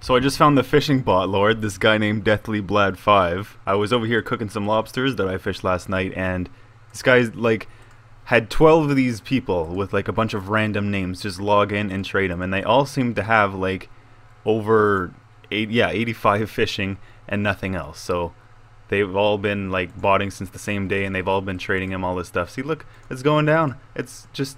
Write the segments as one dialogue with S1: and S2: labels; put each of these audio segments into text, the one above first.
S1: So I just found the fishing bot lord, this guy named Deathly Blad 5. I was over here cooking some lobsters that I fished last night, and this guy's like had 12 of these people with like a bunch of random names just log in and trade them, and they all seem to have like over 85 fishing and nothing else. So they've all been like botting since the same day, and they've all been trading him all this stuff. See, look, it's going down. It's just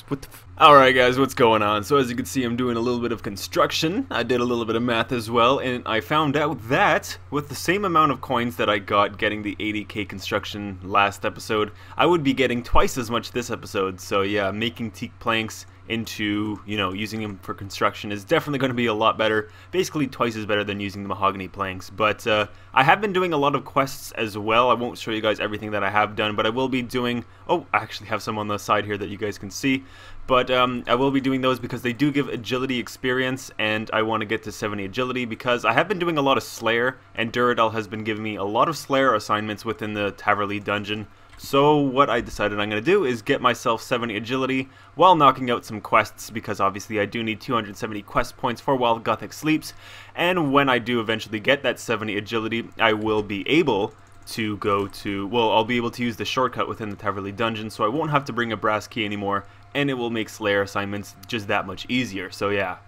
S1: what the
S2: Alright guys, what's going on? So as you can see, I'm doing a little bit of construction. I did a little bit of math as well, and I found out that with the same amount of coins that I got getting the 80k construction last episode, I would be getting twice as much this episode. So yeah, making teak planks into, using them for construction is definitely going to be a lot better. Basically twice as better than using the mahogany planks. But I have been doing a lot of quests as well. I won't show you guys everything that I have done, but I will be doing... Oh, I actually have some on the side here that you guys can see. But I will be doing those because they do give agility experience, and I want to get to 70 agility because I have been doing a lot of Slayer, and Duradel has been giving me a lot of Slayer assignments within the Taverley dungeon. So what I decided I'm going to do is get myself 70 agility while knocking out some quests, because obviously I do need 270 quest points for while Gothic sleeps, and when I do eventually get that 70 agility, I will be able to go to, well, I'll be able to use the shortcut within the Taverley dungeon, so I won't have to bring a brass key anymore, and it will make Slayer assignments just that much easier, so yeah.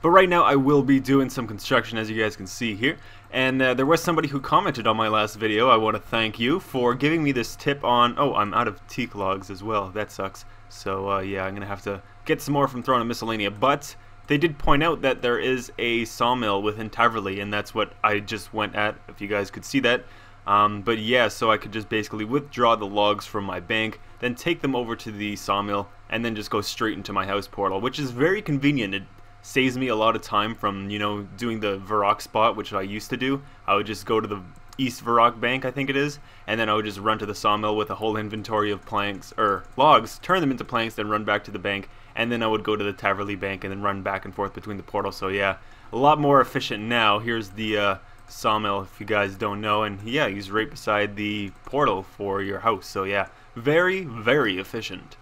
S2: But right now I will be doing some construction, as you guys can see here, and there was somebody who commented on my last video. I want to thank you for giving me this tip on... Oh, I'm out of teak logs as well, that sucks. So yeah, I'm going to have to get some more from Throne of Miscellanea, but they did point out that there is a sawmill within Taverley, and that's what I just went at, if you guys could see that. But yeah, so I could just basically withdraw the logs from my bank, then take them over to the sawmill, and then just go straight into my house portal, which is very convenient. It saves me a lot of time from, doing the Varrock spot, which I used to do. I would just go to the East Varrock bank, I think it is, and then I would just run to the sawmill with a whole inventory of planks, or logs, turn them into planks, then run back to the bank, and then I would go to the Taverley bank and then run back and forth between the portals. So yeah, a lot more efficient now. Here's the sawmill, if you guys don't know, and yeah, he's right beside the portal for your house. So yeah, very, very efficient.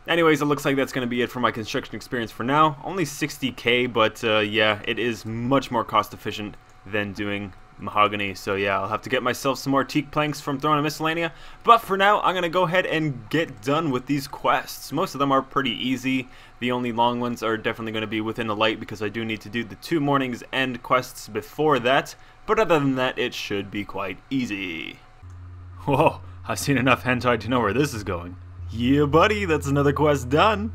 S2: Anyways, it looks like that's going to be it for my construction experience for now. Only 60k, but yeah, it is much more cost efficient than doing mahogany. So yeah, I'll have to get myself some more teak planks from Throne of Miscellanea. But for now, I'm going to go ahead and get done with these quests. Most of them are pretty easy. The only long ones are definitely going to be within the light, because I do need to do the 2 mornings end quests before that. But other than that, it should be quite easy. Whoa, I've seen enough hentai to know where this is going. Yeah, buddy, that's another quest done.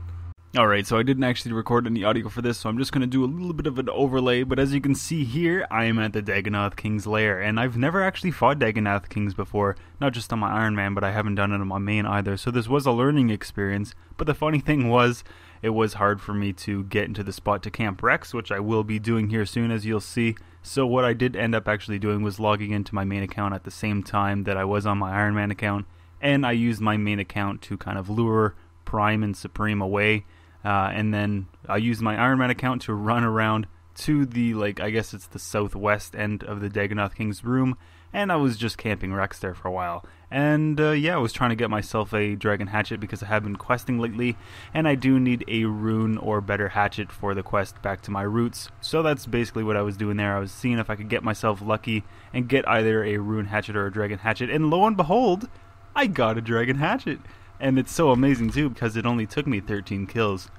S2: Alright, so I didn't actually record any audio for this, so I'm just going to do a little bit of an overlay, but as you can see here, I am at the Dagonnoth Kings lair, and I've never actually fought Dagonnoth Kings before, not just on my Ironman, but I haven't done it on my main either, so this was a learning experience. But the funny thing was, it was hard for me to get into the spot to Camp Rex, which I will be doing here soon, as you'll see. So what I did end up actually doing was logging into my main account at the same time that I was on my Ironman account, and I used my main account to kind of lure Prime and Supreme away, and then I used my Ironman account to run around to the, I guess it's the southwest end of the Dagonnoth Kings room, and I was just camping Rex there for a while. And yeah, I was trying to get myself a dragon hatchet because I have been questing lately, and I do need a rune or better hatchet for the quest back to my roots. So that's basically what I was doing there. I was seeing if I could get myself lucky and get either a rune hatchet or a dragon hatchet, and lo and behold, I got a dragon hatchet, and it's so amazing too because it only took me 13 kills.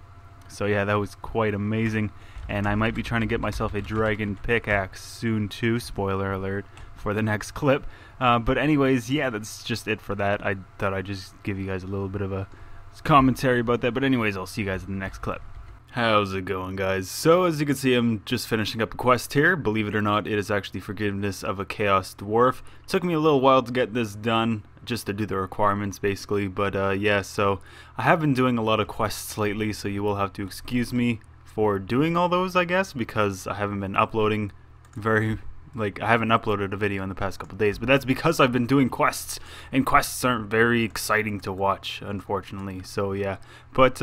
S2: So yeah, that was quite amazing, and I might be trying to get myself a dragon pickaxe soon too, spoiler alert for the next clip. But anyways, yeah, that's just it for that. I thought I'd just give you guys a little bit of a commentary about that, but anyways, I'll see you guys in the next clip. How's it going, guys? So as you can see, I'm just finishing up a quest here. Believe it or not, it is actually Forgiveness of a Chaos Dwarf. Took me a little while to get this done, just to do the requirements basically, but yeah, so I have been doing a lot of quests lately, so you will have to excuse me for doing all those, I guess, because I haven't been uploading I haven't uploaded a video in the past couple days, but that's because I've been doing quests, and quests aren't very exciting to watch, unfortunately. So yeah, but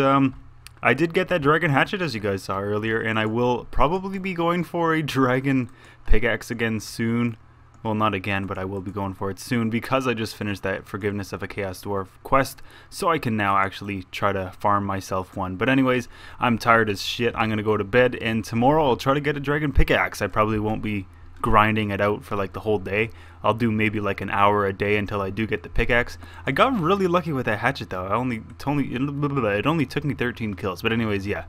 S2: I did get that dragon hatchet, as you guys saw earlier, and I will probably be going for a dragon pickaxe again soon.
S1: Well, not again, but I will be going for it soon because I just finished that Forgiveness of a Chaos Dwarf quest, so I can now actually try to farm myself one. But anyways, I'm tired as shit. I'm going to go to bed, and tomorrow I'll try to get a dragon pickaxe. I probably won't be grinding it out for like the whole day. I'll do maybe like an hour a day until I do get the pickaxe. I got really lucky with that hatchet though. It only took me 13 kills. But anyways, yeah,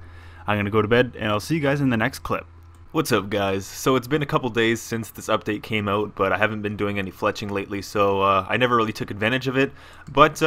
S1: I'm going to go to bed, and I'll see you guys in the next clip.
S2: What's up, guys? So it's been a couple days since this update came out, but I haven't been doing any fletching lately, so I never really took advantage of it. But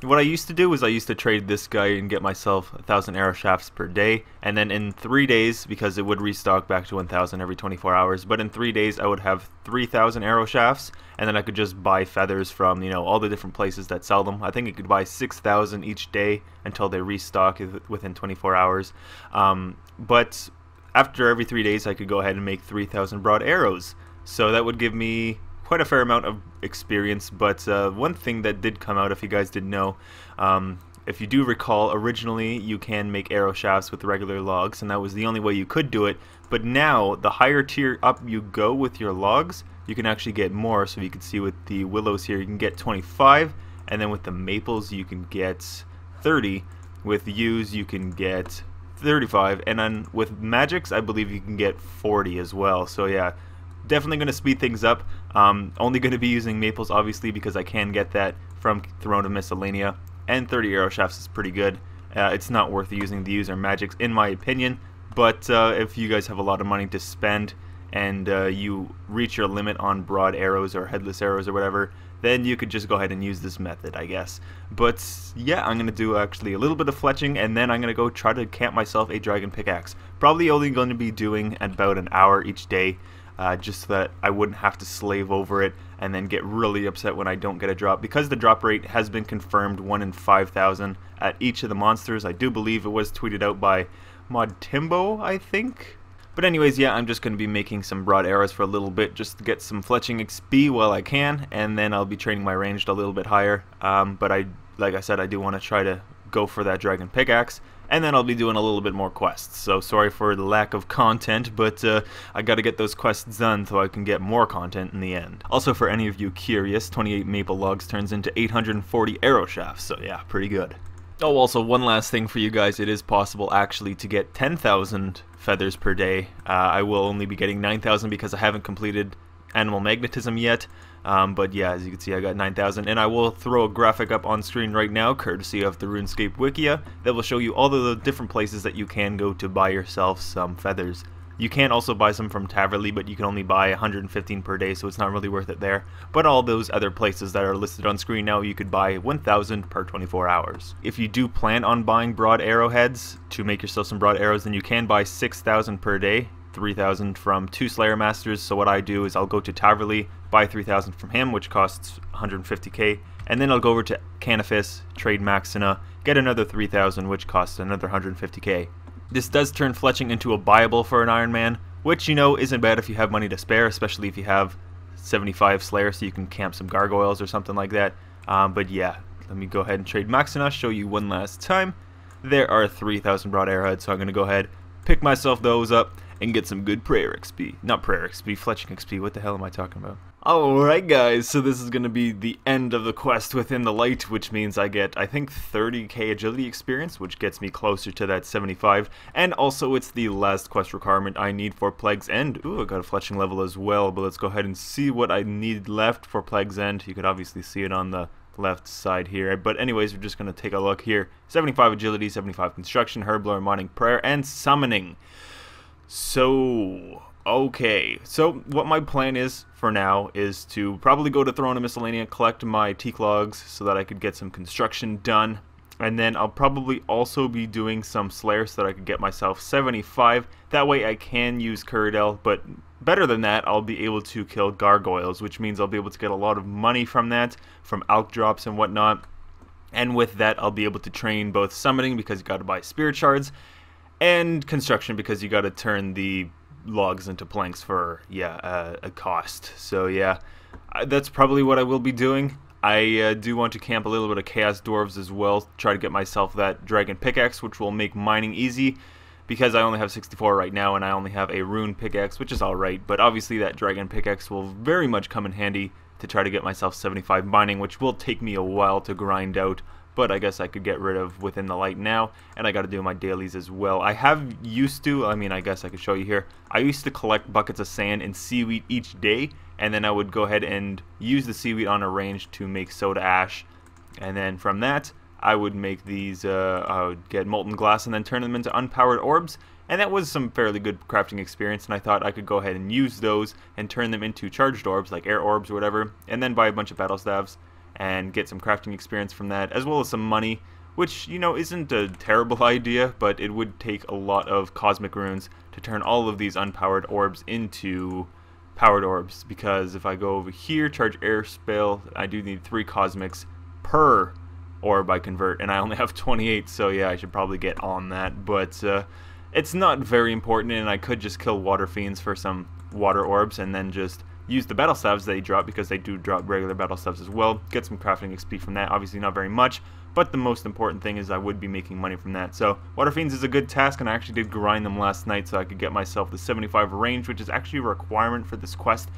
S2: what I used to do is I used to trade this guy and get myself 1,000 arrow shafts per day, and then in 3 days, because it would restock back to 1,000 every 24 hours, but in 3 days I would have 3,000 arrow shafts, and then I could just buy feathers from, you know, all the different places that sell them. I think I could buy 6,000 each day until they restock within 24 hours. But after every 3 days, I could go ahead and make 3,000 broad arrows. So that would give me quite a fair amount of experience. But one thing that did come out, if you guys didn't know, if you do recall, originally you can make arrow shafts with regular logs, and that was the only way you could do it. But now, the higher tier up you go with your logs, you can actually get more. So you can see with the willows here, you can get 25, and then with the maples, you can get 30. With yews, you can get 35, and then with magics I believe you can get 40 as well. So yeah, definitely going to speed things up. Only going to be using maples obviously because I can get that from Throne of Miscellanea, and 30 arrow shafts is pretty good. It's not worth using the yews or magics in my opinion, but if you guys have a lot of money to spend and you reach your limit on broad arrows or headless arrows or whatever, then you could just go ahead and use this method, I guess. But yeah, I'm going to do actually a little bit of fletching, and then I'm going to go try to camp myself a dragon pickaxe. Probably only going to be doing about an hour each day, just so that I wouldn't have to slave over it and then get really upset when I don't get a drop. Because the drop rate has been confirmed 1 in 5,000 at each of the monsters. I do believe it was tweeted out by Mod Timbo, I think. But anyways, yeah, I'm just going to be making some broad arrows for a little bit just to get some fletching XP while I can, and then I'll be training my ranged a little bit higher. But like I said, I do want to try to go for that dragon pickaxe, and then I'll be doing a little bit more quests. So sorry for the lack of content, but I got to get those quests done so I can get more content in the end. Also, for any of you curious, 28 maple logs turns into 840 arrow shafts, so yeah, pretty good. Oh, also, one last thing for you guys. It is possible actually to get 10,000 feathers per day. I will only be getting 9,000 because I haven't completed animal magnetism yet. But yeah, as you can see, I got 9,000, and I will throw a graphic up on screen right now, courtesy of the RuneScape Wikia, that will show you all of the different places that you can go to buy yourself some feathers. You can also buy some from Taverly, but you can only buy 115 per day, so it's not really worth it there. But all those other places that are listed on screen now, you could buy 1,000 per 24 hours. If you do plan on buying broad arrowheads to make yourself some broad arrows, then you can buy 6,000 per day, 3,000 from 2 Slayer Masters. So what I do is I'll go to Taverly, buy 3,000 from him, which costs 150k, and then I'll go over to Canifis, trade Maxina, get another 3,000, which costs another 150k. This does turn fletching into a buyable for an Ironman, which, you know, isn't bad if you have money to spare, especially if you have 75 Slayer, so you can camp some gargoyles or something like that. But yeah, let me go ahead and trade Maxina, show you one last time. There are 3,000 broad arrowheads, so I'm going to go ahead, pick myself those up, and get some good prayer XP. Not prayer XP, fletching XP. What the hell am I talking about? Alright guys, so this is going to be the end of the quest within the light, which means I get, I think, 30k agility experience, which gets me closer to that 75, and also it's the last quest requirement I need for Plague's End. Ooh, I got a fletching level as well, but let's go ahead and see what I need left for Plague's End. You could obviously see it on the left side here, but anyways, we're just going to take a look here. 75 agility, 75 construction, herblore, mining, prayer, and summoning. So okay, so what my plan is for now is to probably go to Throne of Miscellanea, collect my teak logs so that I could get some construction done, and then I'll probably also be doing some Slayer so that I could get myself 75. That way I can use Curdell, but better than that, I'll be able to kill gargoyles, which means I'll be able to get a lot of money from that, from alch drops and whatnot. And with that, I'll be able to train both summoning, because you got to buy spirit shards, and construction, because you got to turn the logs into planks for, yeah, a cost. So yeah, that's probably what I will be doing. I do want to camp a little bit of Chaos Dwarves as well, try to get myself that Dragon Pickaxe, which will make mining easy. because I only have 64 right now and I only have a rune pickaxe, which is alright, but obviously that dragon pickaxe will very much come in handy to try to get myself 75 mining, which will take me a while to grind out, but I guess I could get rid of within the light now, and I gotta do my dailies as well. I have used to, I guess I could show you here, I used to collect buckets of sand and seaweed each day, and then I would go ahead and use the seaweed on a range to make soda ash, and then from that, I would make these, I would get molten glass and then turn them into unpowered orbs, and that was some fairly good crafting experience, and I thought I could go ahead and use those and turn them into charged orbs, like air orbs or whatever, and then buy a bunch of battle staves and get some crafting experience from that, as well as some money, which, you know, isn't a terrible idea, but it would take a lot of cosmic runes to turn all of these unpowered orbs into powered orbs, because if I go over here, charge air spell, I do need 3 cosmics per orb I convert, and I only have 28, so yeah, I should probably get on that, but it's not very important, and I could just kill water fiends for some water orbs and then just use the battle staves they drop, because they do drop regular battle staves as well, get some crafting XP from that, obviously not very much, but the most important thing is I would be making money from that. So water fiends is a good task, and I actually did grind them last night so I could get myself the 75 range, which is actually a requirement for this quest,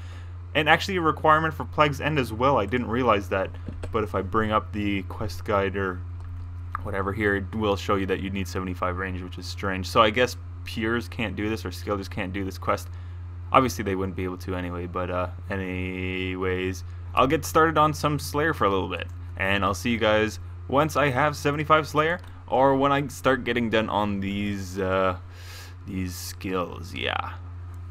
S2: and actually a requirement for Plague's End as well. I didn't realize that, but if I bring up the quest guide or whatever here, it will show you that you need 75 range, which is strange. So I guess Pures can't do this, or Scalers can't do this quest. Obviously they wouldn't be able to anyway, but anyways, I'll get started on some Slayer for a little bit, and I'll see you guys once I have 75 Slayer, or when I start getting done on these skills, yeah.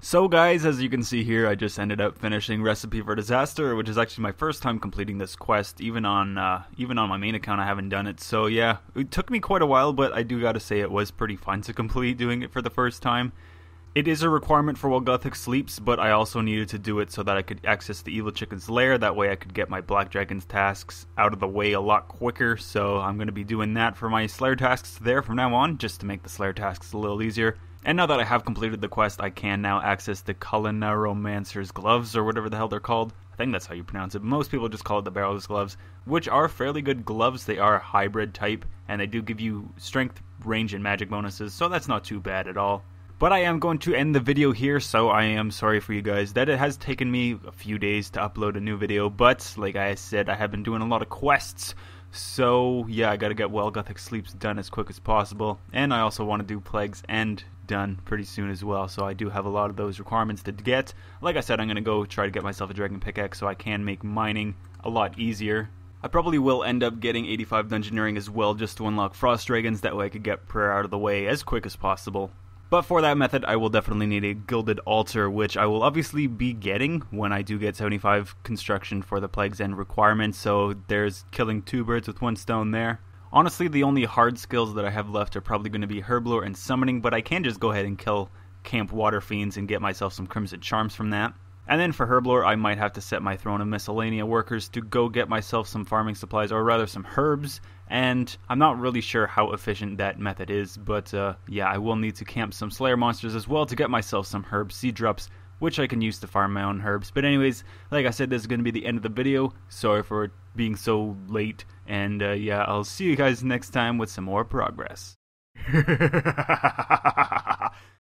S2: So guys, as you can see here, I just ended up finishing Recipe for Disaster, which is actually my first time completing this quest. Even on my main account, I haven't done it. So yeah, it took me quite a while, but I do gotta say it was pretty fun to complete doing it for the first time. It is a requirement for while Gothic sleeps, but I also needed to do it so that I could access the Evil Chicken's lair. That way I could get my Black Dragon's tasks out of the way a lot quicker. So I'm going to be doing that for my Slayer tasks there from now on, just to make the Slayer tasks a little easier. And now that I have completed the quest, I can now access the Culinoromancer's gloves, or whatever the hell they're called. I think that's how you pronounce it. Most people just call it the Barrowless gloves, which are fairly good gloves. They are hybrid type, and they do give you strength, range, and magic bonuses, so that's not too bad at all. But I am going to end the video here, so I am sorry for you guys that it has taken me a few days to upload a new video, but like I said, I have been doing a lot of quests, so yeah, I gotta get Well Gothic Sleeps done as quick as possible, and I also want to do Plague's End done pretty soon as well, so I do have a lot of those requirements to get. Like I said, I'm gonna go try to get myself a dragon pickaxe so I can make mining a lot easier. I probably will end up getting 85 dungeoneering as well, just to unlock frost dragons, that way I could get prayer out of the way as quick as possible. But for that method, I will definitely need a gilded altar, which I will obviously be getting when I do get 75 construction for the Plague's End requirement, so there's killing 2 birds with 1 stone there. Honestly, the only hard skills that I have left are probably going to be Herblore and Summoning, but I can just go ahead and kill Camp Water Fiends and get myself some Crimson Charms from that. And then for Herblore, I might have to set my Throne of Miscellanea Workers to go get myself some farming supplies, or rather some herbs, and I'm not really sure how efficient that method is, but yeah, I will need to camp some Slayer monsters as well to get myself some herb seed drops, which I can use to farm my own herbs. But anyways, like I said, this is going to be the end of the video. Sorry for being so late, and yeah, I'll see you guys next time with some more progress.